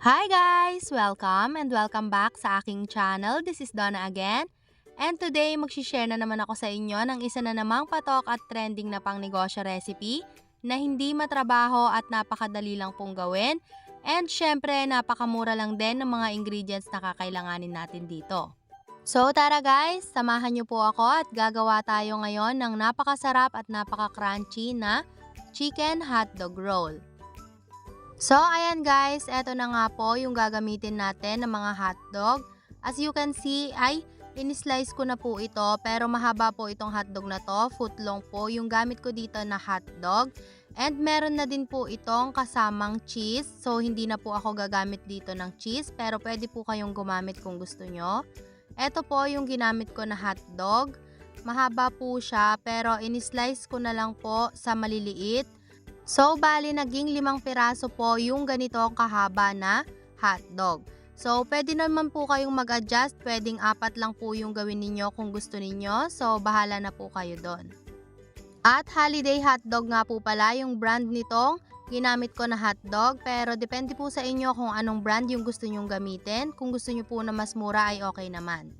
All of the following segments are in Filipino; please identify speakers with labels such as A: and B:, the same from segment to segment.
A: Hi guys! Welcome back sa aking channel. This is Donna again. And today, magsishare na naman ako sa inyo ng isa na namang patok at trending na pangnegosyo recipe na hindi matrabaho at napakadali lang pong gawin. And syempre, napakamura lang din ng mga ingredients na kakailanganin natin dito. So tara guys, samahan niyo po ako at gagawa tayo ngayon ng napakasarap at napaka-crunchy na chicken hotdog roll. So, ayan guys, eto na nga po yung gagamitin natin ng mga hotdog. As you can see, ay in-slice ko na po ito, pero mahaba po itong hotdog na to. Foot long po yung gamit ko dito na hotdog. And meron na din po itong kasamang cheese. So, hindi na po ako gagamit dito ng cheese, pero pwede po kayong gumamit kung gusto nyo. Eto po yung ginamit ko na hotdog. Mahaba po siya, pero in-slice ko na lang po sa maliliit. So, bali naging 5 piraso po yung ganito kahaba na hotdog. So, pwede naman po kayong mag-adjust. Pwedeng 4 lang po yung gawin ninyo kung gusto ninyo. So, bahala na po kayo doon. At holiday hotdog nga po pala yung brand nitong ginamit ko na hotdog. Pero depende po sa inyo kung anong brand yung gusto nyong gamitin. Kung gusto nyo po na mas mura ay okay naman.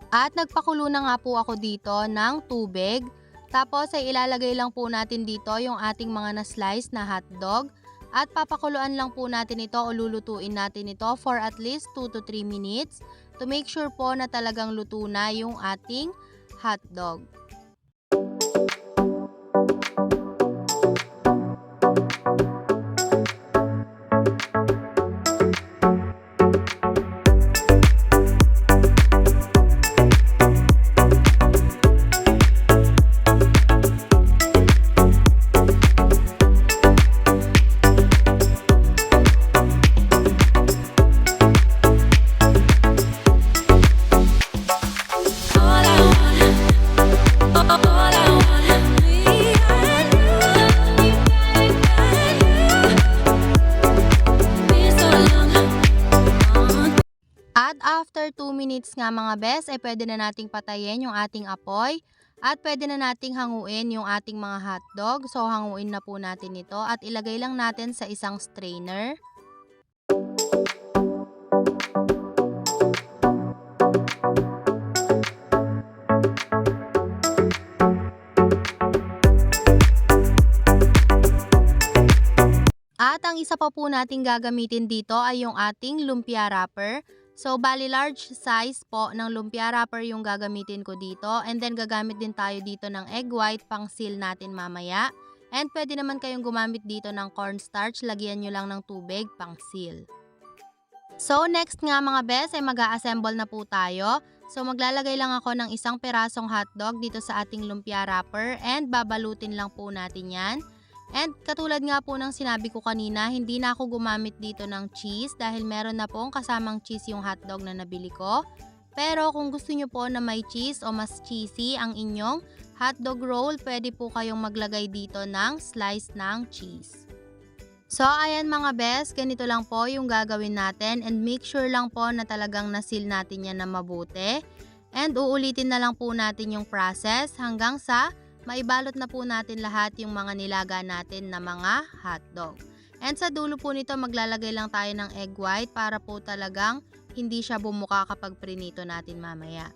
A: At nagpakulo na nga po ako dito ng tubig. Tapos ay ilalagay lang po natin dito yung ating mga na-slice na hotdog at papakuluan lang po natin ito o lulutuin natin ito for at least 2 to 3 minutes to make sure po na talagang luto na yung ating hotdog. At after 2 minutes nga mga bes, ay pwede na nating patayin yung ating apoy. At pwede na nating hanguin yung ating mga hotdog. So hanguin na po natin ito at ilagay lang natin sa isang strainer. At ang isa pa po nating gagamitin dito ay yung ating lumpia wrapper. So, bali large size po ng lumpia wrapper yung gagamitin ko dito. And then, gagamit din tayo dito ng egg white pang seal natin mamaya. And pwede naman kayong gumamit dito ng cornstarch. Lagyan nyo lang ng tubig pang seal. So, next nga mga bes ay mag-a-assemble na po tayo. So, maglalagay lang ako ng isang perasong hotdog dito sa ating lumpia wrapper. And babalutin lang po natin yan. And katulad nga po ng sinabi ko kanina, hindi na ako gumamit dito ng cheese dahil meron na pong kasamang cheese yung hotdog na nabili ko. Pero kung gusto nyo po na may cheese o mas cheesy ang inyong hotdog roll, pwede po kayong maglagay dito ng slice ng cheese. So ayan mga bes, ganito lang po yung gagawin natin and make sure lang po na talagang nasil natin yan na mabuti. And uulitin na lang po natin yung process hanggang sa maibalot na po natin lahat yung mga nilaga natin na mga hotdog. And sa dulo po nito maglalagay lang tayo ng egg white para po talagang hindi siya bumuka kapag prinito natin mamaya.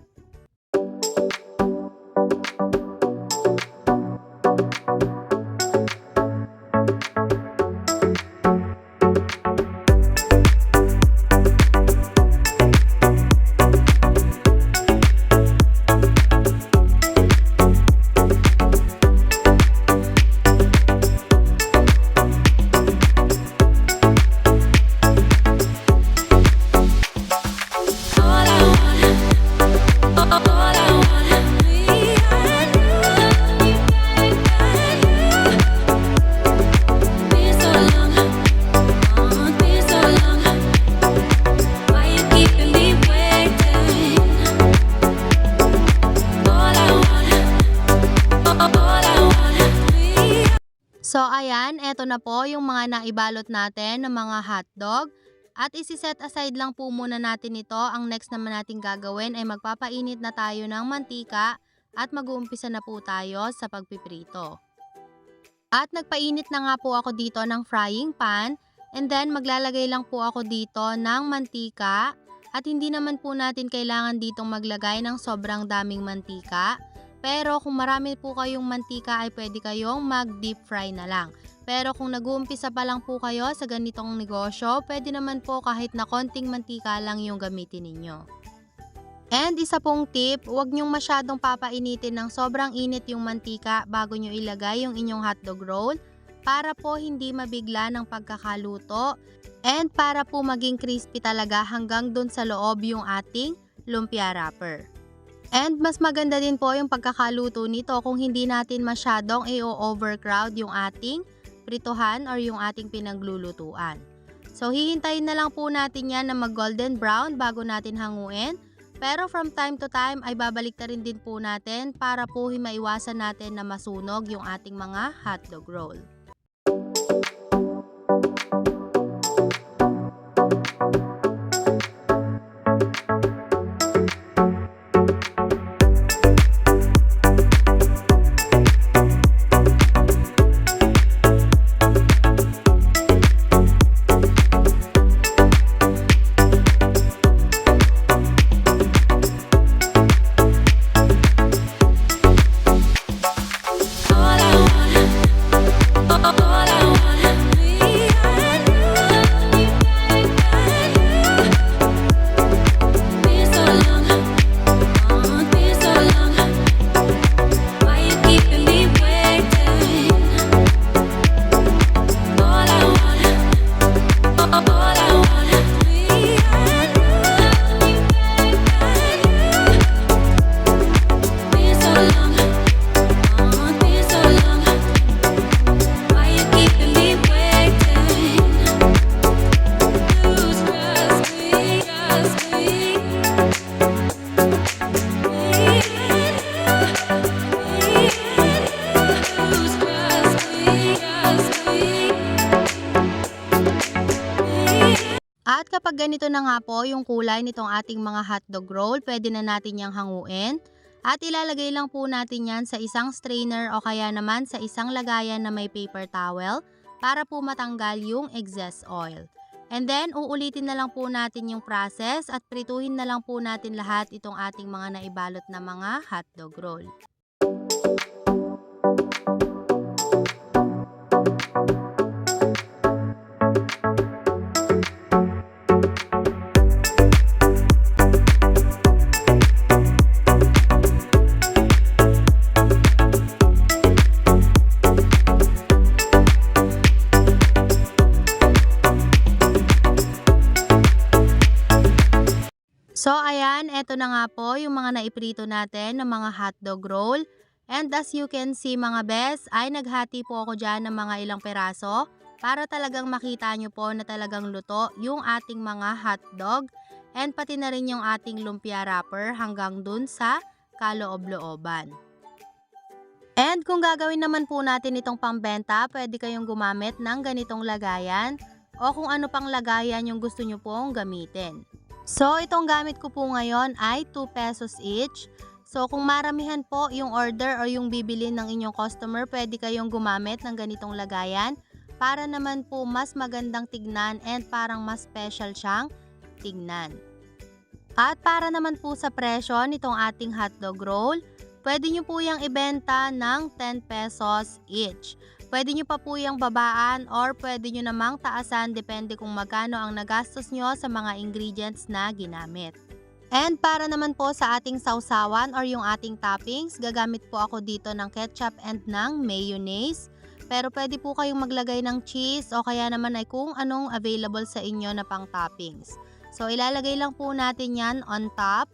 A: So ayan, eto na po yung mga naibalot natin ng mga hotdog. At isi-set aside lang po muna natin ito. Ang next naman natin gagawin ay magpapainit na tayo ng mantika at mag-uumpisa na po tayo sa pagpiprito. At nagpainit na nga po ako dito ng frying pan. And then maglalagay lang po ako dito ng mantika. At hindi naman po natin kailangan ditong maglagay ng sobrang daming mantika. Pero kung marami po kayong mantika ay pwede kayong mag-deep fry na lang. Pero kung nag-uumpisa pa lang po kayo sa ganitong negosyo, pwede naman po kahit na konting mantika lang yung gamitin ninyo. And isa pong tip, huwag nyong masyadong papainitin ng sobrang init yung mantika bago nyo ilagay yung inyong hotdog roll para po hindi mabigla ng pagkakaluto and para po maging crispy talaga hanggang dun sa loob yung ating lumpia wrapper. And mas maganda din po yung pagkakaluto nito kung hindi natin masyadong i-overcrowd yung ating prituhan or yung ating pinaglulutuan. So hihintayin na lang po natin yan na mag-golden brown bago natin hanguin. Pero from time to time ay babalik na rin din po natin para po maiwasan natin na masunog yung ating mga hotdog roll. At kapag ganito na nga po yung kulay nitong ating mga hotdog roll, pwede na natin yang hanguin. At ilalagay lang po natin yan sa isang strainer o kaya naman sa isang lagayan na may paper towel para po matanggal yung excess oil. And then, uulitin na lang po natin yung process at prituhin na lang po natin lahat itong ating mga naibalot na mga hotdog roll. So ayan, eto na nga po yung mga naiprito natin ng mga hotdog roll. And as you can see mga bes, ay naghati po ako dyan ng mga ilang peraso para talagang makita nyo po na talagang luto yung ating mga hotdog and pati na rin yung ating lumpia wrapper hanggang dun sa kaloob-looban. And kung gagawin naman po natin itong pambenta, pwede kayong gumamit ng ganitong lagayan o kung ano pang lagayan yung gusto nyo pong gamitin. So, itong gamit ko po ngayon ay 2 pesos each. So, kung maramihan po yung order o yung bibilin ng inyong customer, pwede kayong gumamit ng ganitong lagayan para naman po mas magandang tignan and parang mas special siyang tignan. At para naman po sa presyo nitong ating hotdog roll, pwede nyo po yung ibenta ng 10 pesos each. Pwede nyo pa po yung babaan or pwede nyo namang taasan depende kung magkano ang nagastos nyo sa mga ingredients na ginamit. And para naman po sa ating sausawan or yung ating toppings, gagamit po ako dito ng ketchup and ng mayonnaise. Pero pwede po kayong maglagay ng cheese o kaya naman ay kung anong available sa inyo na pang toppings. So ilalagay lang po natin yan on top.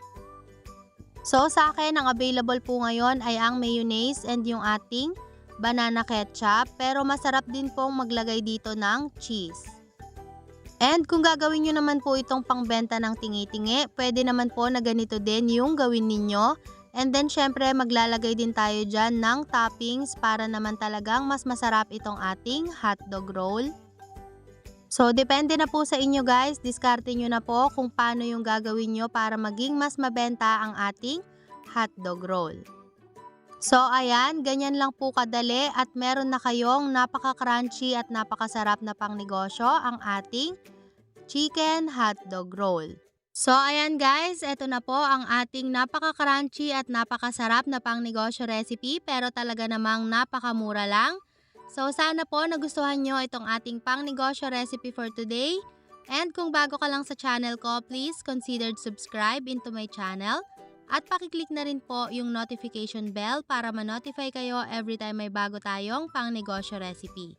A: So sa akin, ang available po ngayon ay ang mayonnaise and yung ating banana ketchup, pero masarap din pong maglagay dito ng cheese. And kung gagawin nyo naman po itong pangbenta ng tingi-tingi, pwede naman po na ganito din yung gawin ninyo. And then syempre maglalagay din tayo dyan ng toppings para naman talagang mas masarap itong ating hotdog roll. So depende na po sa inyo guys, diskarte nyo na po kung paano yung gagawin nyo para maging mas mabenta ang ating hotdog roll. So ayan, ganyan lang po kadali at meron na kayong napaka-crunchy at napakasarap na pangnegosyo ang ating chicken hotdog roll. So ayan guys, eto na po ang ating napaka-crunchy at napakasarap na pangnegosyo recipe pero talaga namang napakamura lang. So sana po nagustuhan nyo itong ating pangnegosyo recipe for today. And kung bago ka lang sa channel ko, please consider subscribe into my channel. At pakiclick na rin po yung notification bell para ma-notify kayo every time may bago tayong pangnegosyo recipe.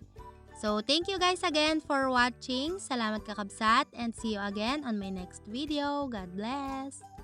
A: So, thank you guys again for watching. Salamat kakabsat and see you again on my next video. God bless!